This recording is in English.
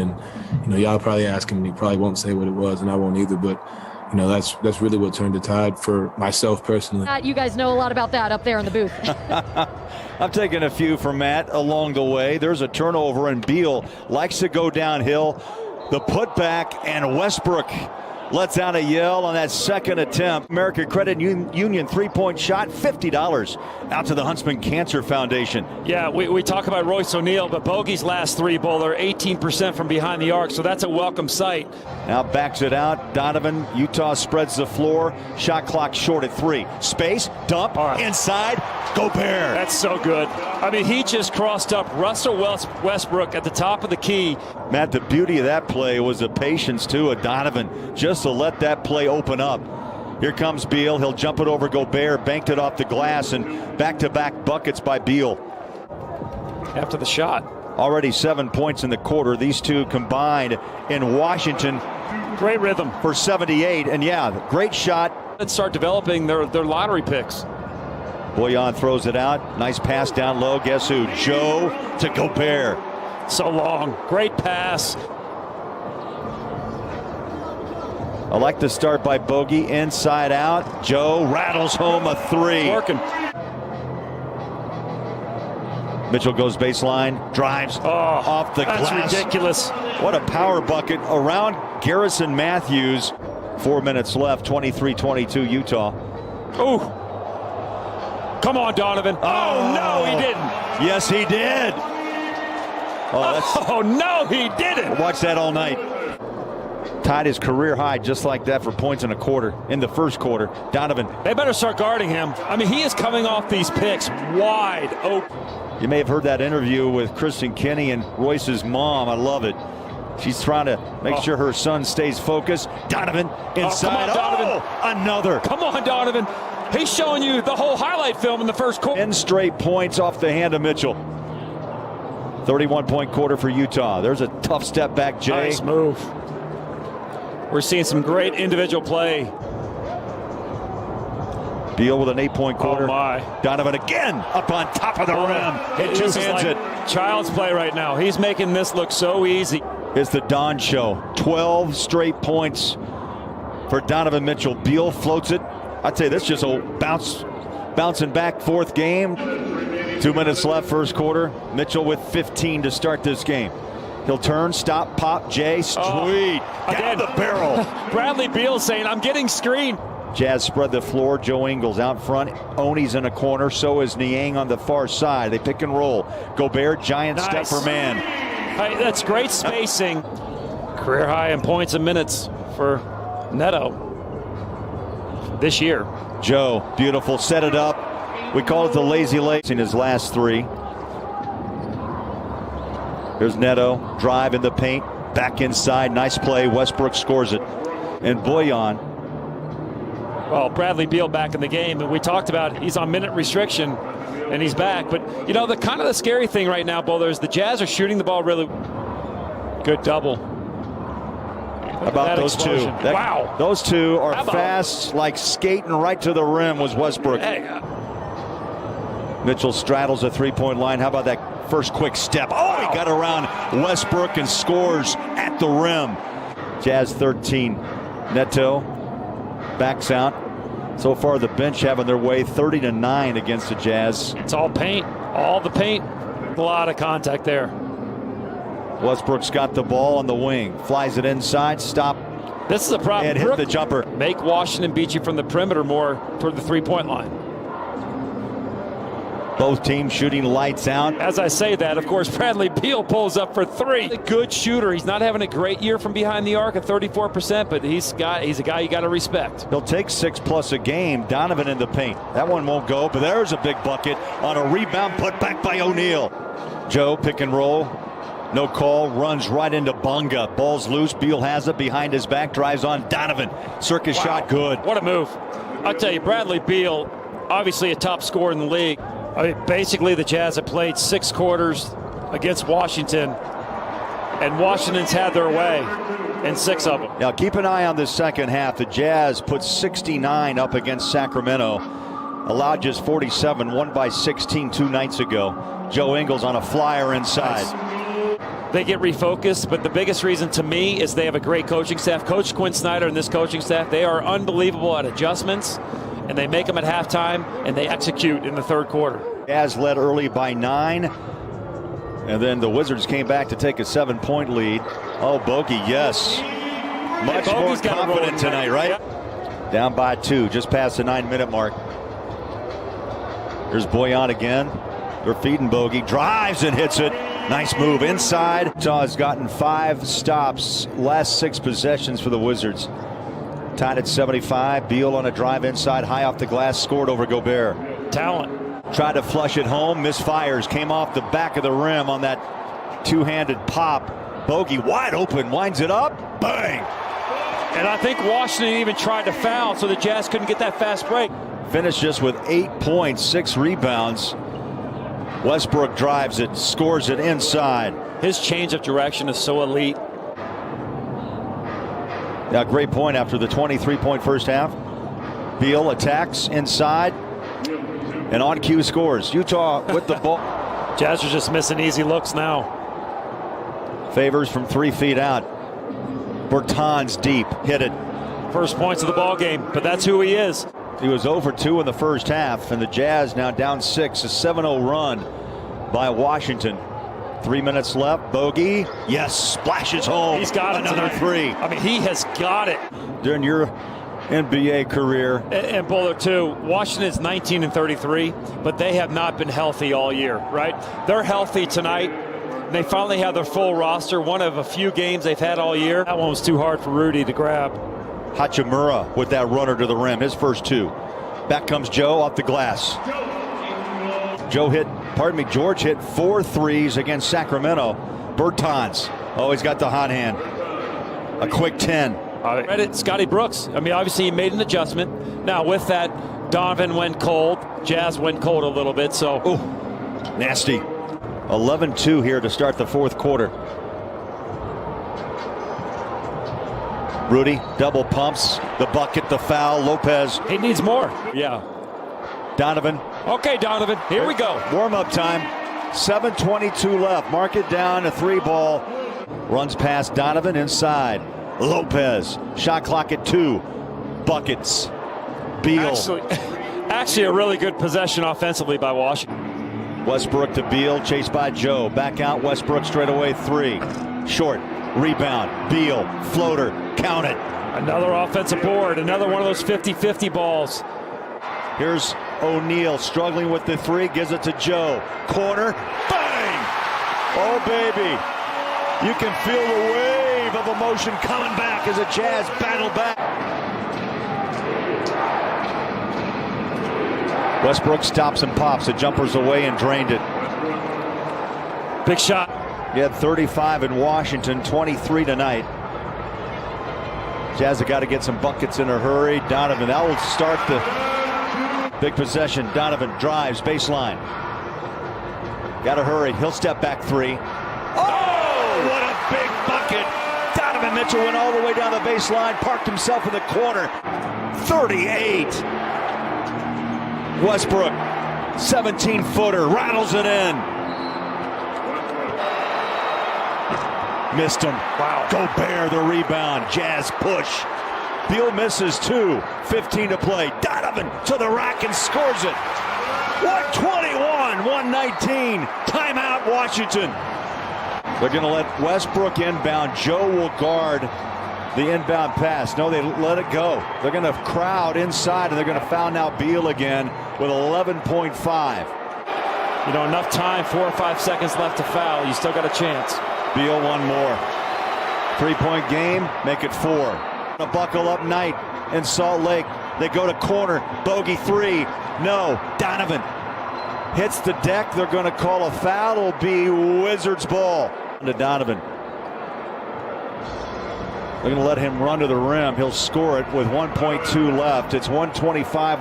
And, y'all probably ask him, and he probably won't say what it was, and I won't either. But, that's really what turned the tide for myself personally. You guys know a lot about that up there in the booth. I'm taking a few from Matt along the way. There's a turnover, and Beal likes to go downhill. The putback, and Westbrook lets out a yell on that second attempt. American Credit Union three-point shot, $50 out to the Huntsman Cancer Foundation. Yeah, we talk about Royce O'Neal, but Bogey's last three bowler, 18% from behind the arc, so that's a welcome sight. Now backs it out. Donovan, Utah spreads the floor. Shot clock short at 3. Space, dump, inside, Gobert. That's so good. I mean, he just crossed up Russell Westbrook at the top of the key. Matt, the beauty of that play was the patience, too, of Donovan, just to let that play open up. Here comes Beal. He'll jump it over Gobert, banked it off the glass, and back-to-back buckets by Beal. After the shot. Already 7 points in the quarter. These two combined in Washington. Great rhythm. For 78, and yeah, great shot. Let's start developing their lottery picks. Bojan throws it out. Nice pass down low. Guess who? Joe to Gobert. So long. Great pass. I like the start by Bogey. Inside out. Joe rattles home a 3. Working. Mitchell goes baseline, drives off the glass. That's ridiculous. What a power bucket around Garrison Matthews. 4 minutes left, 23-22 Utah. Oh, come on, Donovan. Oh, no, he didn't. Yes, he did. Oh, no, he didn't. Watch that all night. Tied his career high just like that for points in a quarter, in the first quarter. Donovan. They better start guarding him. I mean, he is coming off these picks wide open. You may have heard that interview with Kristen Kinney and Royce's mom. I love it. She's trying to make sure her son stays focused. Donovan inside. Come on, Donovan. Another. Come on, Donovan. He's showing you the whole highlight film in the first quarter. 10 straight points off the hand of Mitchell. 31-point quarter for Utah. There's a tough step back, Jay. Nice move. We're seeing some great individual play. Beal with an 8-point quarter. Oh my. Donovan again up on top of the rim. It just is like child's play right now. He's making this look so easy. It's the Don Show. 12 straight points for Donovan Mitchell. Beal floats it. I'd say this just a bouncing back fourth game. 2 minutes left, first quarter. Mitchell with 15 to start this game. He'll turn, stop, pop, Jay, sweet. Down the barrel. Bradley Beal saying, I'm getting screened. Jazz spread the floor. Joe Ingles out front. Oni's in a corner. So is Niang on the far side. They pick and roll. Gobert, giant step for man. Hey, that's great spacing. Career high in points and minutes for Neto this year. Joe, beautiful. Set it up. We call it the lazy legs in his last 3. Here's Neto. Drive in the paint. Back inside. Nice play. Westbrook scores it. And Bojan. Well, Bradley Beal back in the game, and we talked about he's on minute restriction, and he's back. But, the kind of the scary thing right now, Bowler, is the Jazz are shooting the ball really good double. How about those explosion. two? Wow. Those two are fast, like skating right to the rim was Westbrook. Hey. Mitchell straddles the three-point line. How about that first quick step? Oh, he got around Westbrook and scores at the rim. Jazz 13. Neto backs out. So far, the bench having their way 30-9 against the Jazz. It's all paint. All the paint. A lot of contact there. Westbrook's got the ball on the wing. Flies it inside. Stop. This is a problem. And hit the jumper. Make Washington beat you from the perimeter more toward the three-point line. Both teams shooting lights out. As I say that, of course, Bradley Beal pulls up for 3. A good shooter. He's not having a great year from behind the arc at 34%, but he's a guy you got to respect. He'll take 6+ a game. Donovan in the paint. That one won't go, but there's a big bucket on a rebound put back by O'Neal. Joe pick and roll. No call. Runs right into Bonga. Ball's loose. Beal has it behind his back. Drives on Donovan. Circus shot good. What a move. I'll tell you, Bradley Beal, obviously a top scorer in the league. I mean, basically, the Jazz have played 6 quarters against Washington, and Washington's had their way in 6 of them. Now, keep an eye on this second half. The Jazz put 69 up against Sacramento, allowed just 47, won by 16 2 nights ago. Joe Ingles on a flyer inside. Nice. they get refocused, but the biggest reason to me is they have a great coaching staff. Coach Quinn Snyder and this coaching staff, they are unbelievable at adjustments, and they make them at halftime, and they execute in the third quarter. Jazz led early by 9, and then the Wizards came back to take a 7-point lead. Oh, Bogey, yes. Much more confident tonight, right? Yeah. Down by 2, just past the 9-minute mark. Here's Boyan again. They're feeding Bogey, drives and hits it. Nice move inside. Utah has gotten 5 stops, last 6 possessions for the Wizards. Tied at 75. Beal on a drive inside, high off the glass, scored over Gobert. Talent. Tried to flush it home, misfires, came off the back of the rim on that two-handed pop. Bogey wide open, winds it up, bang! And I think Washington even tried to foul, so the Jazz couldn't get that fast break. Finished just with 8 points, 6 rebounds. Westbrook drives it, scores it inside. His change of direction is so elite. Yeah, great point after the 23-point first half. Beal attacks inside and on cue scores. Utah with the ball. Jazz are just missing easy looks now. Favors from 3 feet out. Bertans deep, hit it. First points of the ball game, but that's who he is. He was 0 for 2 in the first half, and the Jazz now down 6, a 7-0 run by Washington. 3 minutes left. Bogey, yes, splashes home. He's got another 3. I mean, he has got it. During your NBA career. And Bowler, too, Washington is 19-33, but they have not been healthy all year, right? They're healthy tonight. They finally have their full roster, one of a few games they've had all year. That one was too hard for Rudy to grab. Hachimura with that runner to the rim, his first 2. Back comes Joe off the glass. George hit 4 threes against Sacramento. Bertans, oh, he's got the hot hand. A quick 10. Credit Scotty Brooks. I mean, obviously he made an adjustment. Now with that, Donovan went cold. Jazz went cold a little bit, so. Ooh, nasty. 11-2 here to start the fourth quarter. Rudy double pumps, the bucket, the foul, Lopez. He needs more. Yeah. Donovan. Okay, Donovan, here we go. Warm-up time, 7:22 left. Mark it down, a 3-ball. Runs past Donovan inside. Lopez, shot clock at 2. Buckets. Beal. Actually a really good possession offensively by Washington. Westbrook to Beal, chased by Joe. Back out, Westbrook straight away 3. Short. Rebound, Beal, floater, count it. Another offensive board, another one of those 50-50 balls. Here's O'Neal struggling with the 3, gives it to Joe. Corner, bang! Oh, baby. You can feel the wave of emotion coming back as the Jazz battle back. Westbrook stops and pops. The jumper's away and drained it. Big shot. He had 35 in Washington, 23 tonight. Jazz have got to get some buckets in a hurry. Donovan, that will start the big possession. Donovan drives, baseline. Got to hurry. He'll step back 3. Oh, what a big bucket. Donovan Mitchell went all the way down the baseline, parked himself in the corner. 38. Westbrook, 17-footer, rattles it in. Missed him. Wow. Gobert the rebound. Jazz push. Beal misses 2. 15 to play. Donovan to the rack and scores it. 121, 119. Timeout, Washington. They're going to let Westbrook inbound. Joe will guard the inbound pass. No, they let it go. They're going to crowd inside, and they're going to foul now Beal again with 11.5. You know, enough time, 4 or 5 seconds left to foul. You still got a chance. Beal one more. 3-point game, make it 4. A buckle up night in Salt Lake. They go to corner. Bogey 3. No. Donovan hits the deck. They're going to call a foul. It'll be Wizards ball. To Donovan. They're going to let him run to the rim. He'll score it with 1.2 left. It's 125.